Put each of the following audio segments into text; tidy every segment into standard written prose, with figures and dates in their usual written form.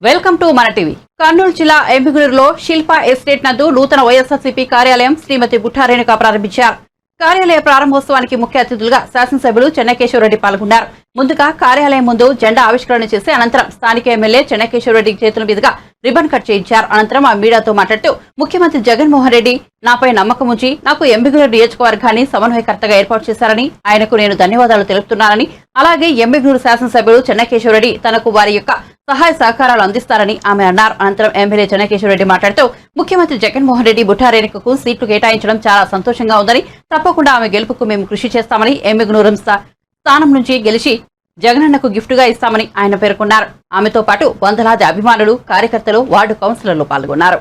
Welcome to మన TV. Kurnool జిల్లా ఎంబిగూరులో శిల్ప estate నందు నూతన వైఎస్ఆర్సీపీ కార్యాలయం శ్రీమతి బుట్టా రేణుక ప్రారంభించారు. కార్యాలయ ప్రారంభోత్సవానికి ముఖ్య అతిథులుగా శాసనసభ్యులు చెన్నకేశ్వరరెడ్డి పాల్గొన్నారు. ముందుగా కార్యాలయం ముందు జెండా ఆవిష్కరణ చేసి అనంతరం స్థానిక ఎమ్మెల్యే చెన్నకేశ్వరరెడ్డి చేతుల మీదుగా రిబన్ కట్ చేయించారు. అనంతరం ఆ మీడియాతో మాట్లాడుతూ ముఖ్యమంత్రి జగన్మోహన్ రెడ్డి నాపై నమ్మకం ఉంచి నాకు ఎంబిగూరు నియోజకవర్గాన్ని సమన్వయకర్తగా ఏర్పాటు చేశారని, ఆయనకు నేను ధన్యవాదాలు తెలుపుతున్నానని, అలాగే ఎంబిగూరు శాసనసభ్యులు చెన్నకేశ్వరరెడ్డి తనకు వారి యొక్క సహాయ సహకారాలు అందిస్తారని ఆమె అన్నారు. అనంతరం ఎమ్మెల్యే చెన్నకేశ్వరరెడ్డి మాట్లాడుతూ ముఖ్యమంత్రి జగన్మోహన్ రెడ్డి బుట్టా రేణుకకు సీట్లు కేటాయించడం చాలా సంతోషంగా ఉందని, తప్పకుండా ఆమె గెలుపుకు మేము కృషి చేస్తామని, ఎంబిగూరు స్థానం నుంచి గెలిచి జగనన్నకు గిఫ్ట్గా ఇస్తామని ఆయన పేర్కొన్నారు. ఆమెతో పాటు వందలాది అభిమానులు, కార్యకర్తలు, వార్డు కౌన్సిలర్లు పాల్గొన్నారు.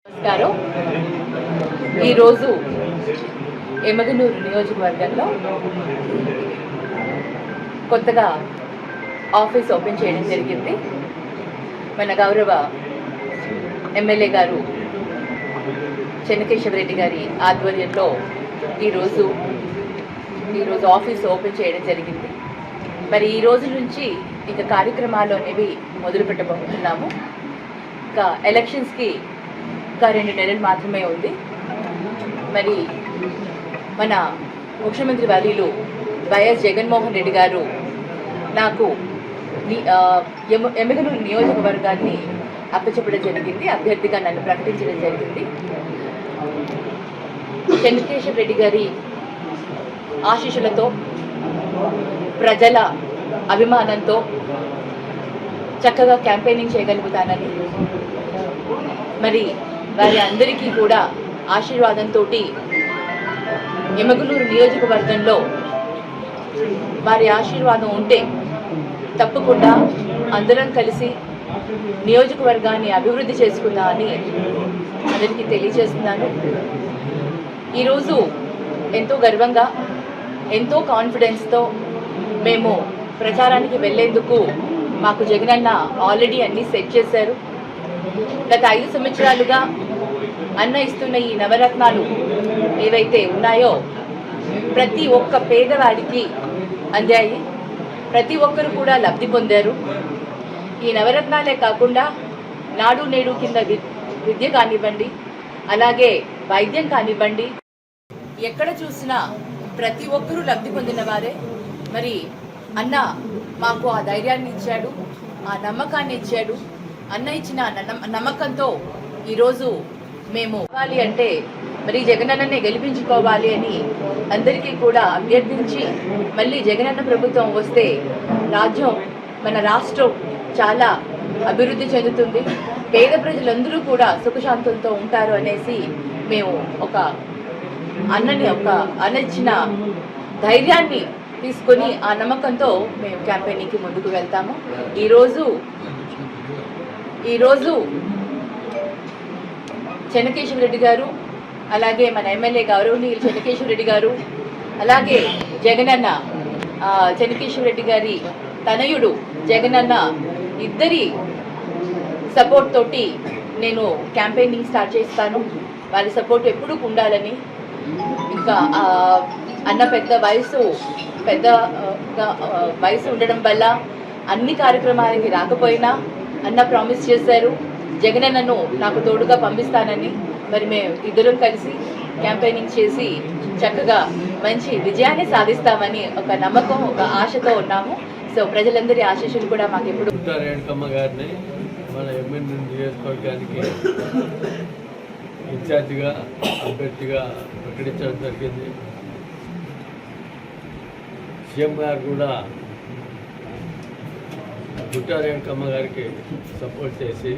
నమస్కారం. ఈరోజు ఎమ్మిగనూరు నియోజకవర్గంలో కొత్తగా ఆఫీస్ ఓపెన్ చేయడం జరిగింది. మన గౌరవ ఎమ్మెల్యే గారు చెన్నకేశ్వరరెడ్డి గారి ఆధ్వర్యంలో ఈరోజు ఆఫీస్ ఓపెన్ చేయడం జరిగింది. మరి ఈ రోజు నుంచి ఇక కార్యక్రమాలు అనేవి మొదలు పెట్టబోతున్నాము. ఇంకా ఎలక్షన్స్కి ఇంకా 2 నెలలు మాత్రమే ఉంది. మరి మన ముఖ్యమంత్రి వర్యులు వైఎస్ జగన్మోహన్ రెడ్డి గారు నాకు ఎమ్మిగనూరు నియోజకవర్గాన్ని అప్పచెప్పడం జరిగింది. అభ్యర్థిగా నన్ను ప్రకటించడం జరిగింది. చెన్నకేశ్వరరెడ్డి గారి ఆశీస్సులతో, ప్రజల అభిమానంతో చక్కగా క్యాంపెయినింగ్ చేయగలుగుతానని, మరి వారి అందరికీ కూడా ఆశీర్వాదంతో ఎమ్మిగనూరు నియోజకవర్గంలో వారి ఆశీర్వాదం ఉంటే తప్పకుండా అందరం కలిసి నియోజకవర్గాన్ని అభివృద్ధి చేసుకుందామని అందరికీ తెలియజేస్తున్నాను. ఈరోజు ఎంతో గర్వంగా, ఎంతో కాన్ఫిడెన్స్తో మేము ప్రచారానికి వెళ్ళేందుకు మాకు జగనన్న ఆల్రెడీ అన్నీ సెట్ చేశారు. గత 5 సంవత్సరాలుగా అన్న ఇస్తున్న ఈ నవరత్నాలు ఏవైతే ఉన్నాయో ప్రతి ఒక్క పేదవాడికి అందాయి. ప్రతి ఒక్కరు కూడా లబ్ధి పొందారు. ఈ నవరత్నాలే కాకుండా నాడు నేడు కింద విద్య కానివ్వండి, అలాగే వైద్యం కానివ్వండి, ఎక్కడ చూసినా ప్రతి ఒక్కరూ లబ్ధి పొందిన వారే. మరి అన్న మాకు ఆ ధైర్యాన్ని ఇచ్చాడు, ఆ నమ్మకాన్ని ఇచ్చాడు. అన్న ఇచ్చిన నమ్మకంతో ఈరోజు మేము ఇవ్వాలి అంటే మరి జగనన్ననే గెలిపించుకోవాలి అని అందరికీ కూడా అభ్యర్థించి, మళ్ళీ జగనన్న ప్రభుత్వం వస్తే మన రాష్ట్రం చాలా అభివృద్ధి చెందుతుంది, పేద ప్రజలందరూ కూడా సుఖశాంతులతో ఉంటారు అనేసి మేము అన్న ఇచ్చిన ధైర్యాన్ని తీసుకొని ఆ నమ్మకంతో మేము క్యాంపెయినింగ్కి ముందుకు వెళ్తాము. ఈరోజు చెన్నకేశవ రెడ్డి గారు, అలాగే మన ఎమ్మెల్యే గౌరవనీయులు చెన్నకేశవ రెడ్డి గారు, అలాగే జగనన్న చెన్నకేశవ రెడ్డి గారి తనయుడు జగనన్న ఇద్దరి సపోర్ట్ తోటి నేను క్యాంపెయినింగ్ స్టార్ట్ చేస్తాను. వారి సపోర్ట్ ఎప్పుడూ ఉండాలని, ఇంకా అన్న పెద్ద వయసు ఉండడం వల్ల అన్ని కార్యక్రమాలకి రాకపోయినా అన్న ప్రామిస్ చేశారు జగనన్నను నాకు తోడుగా పంపిస్తానని. మరి మేము ఇద్దరం కలిసి క్యాంపెయినింగ్ చేసి చక్కగా మంచి విజయాన్ని సాధిస్తామని ఒక నమ్మకం, ఒక ఆశతో ఉన్నాము. సో ప్రజలందరి ఆశీస్సులు కూడా మాకు ఎప్పుడు. రేణుకమ్మ గారిని మన ఎమ్మెల్యే నియోజకవర్గానికి ఇన్ఛార్జిగా అభ్యర్థిగా ప్రకటించడం జరిగింది. సీఎం గారు కూడా రేణుకమ్మ గారికి సపోర్ట్ చేసి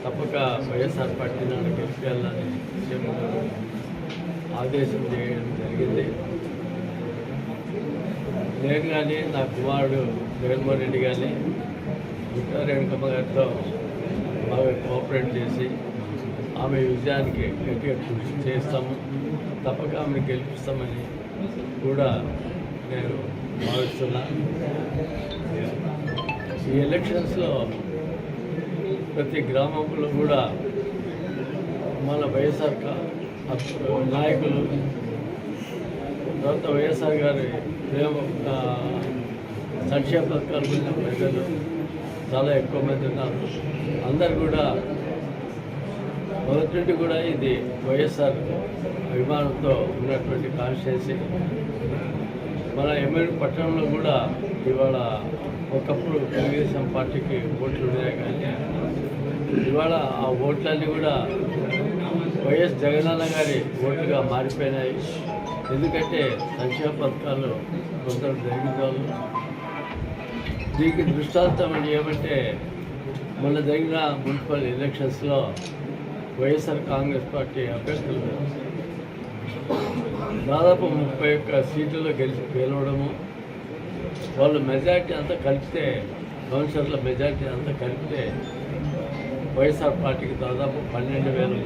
తప్పక వైఎస్ఆర్ పార్టీ నాడు గెలిపేయాలని సీఎం గారు ఆదేశం చేయడం జరిగింది. నేను కానీ నా కుమారుడు జగన్మోహన్ రెడ్డి కానీ రేణుకమ్మ గారితో బాగా కోఆపరేట్ చేసి ఆమె విజయానికి గట్టిగా కృషి చేస్తాము, తప్పక ఆమెను గెలిపిస్తామని కూడా నేను భావిస్తున్నా. ఈ ఎలక్షన్స్లో ప్రతి గ్రామంలో కూడా మన వైఎస్ఆర్ నాయకులు, తర్వాత వైఎస్ఆర్ గారి సంక్షేమ పథకాలు ఉన్న ప్రజలు చాలా ఎక్కువ మంది ఉన్నారు. అందరు కూడా మొదటి నుండి కూడా ఇది వైఎస్ఆర్ అభిమానంతో ఉన్నటువంటి కాన్స్టిట్యున్సీ. మన ఎమ్మెల్యే పట్టణంలో కూడా ఇవాళ ఒకప్పుడు తెలుగుదేశం పార్టీకి ఓట్లు ఉన్నాయి, కానీ ఇవాళ ఆ ఓట్లన్నీ కూడా వైఎస్ జగనన్న గారి ఓట్లుగా మారిపోయినాయి. ఎందుకంటే సంక్షేమ పథకాలు కొందరు జరిగిన దీనికి దృష్టాంతం ఏమంటే మొన్న జరిగిన మున్సిపల్ ఎలక్షన్స్లో వైఎస్ఆర్ కాంగ్రెస్ పార్టీ అభ్యర్థులు దాదాపు 31 సీట్లలో గెలవడము, వాళ్ళు మెజార్టీ అంతా కలిపితే, కౌన్సిలర్ల మెజార్టీ అంతా కలిపితే వైఎస్ఆర్ పార్టీకి దాదాపు 12,000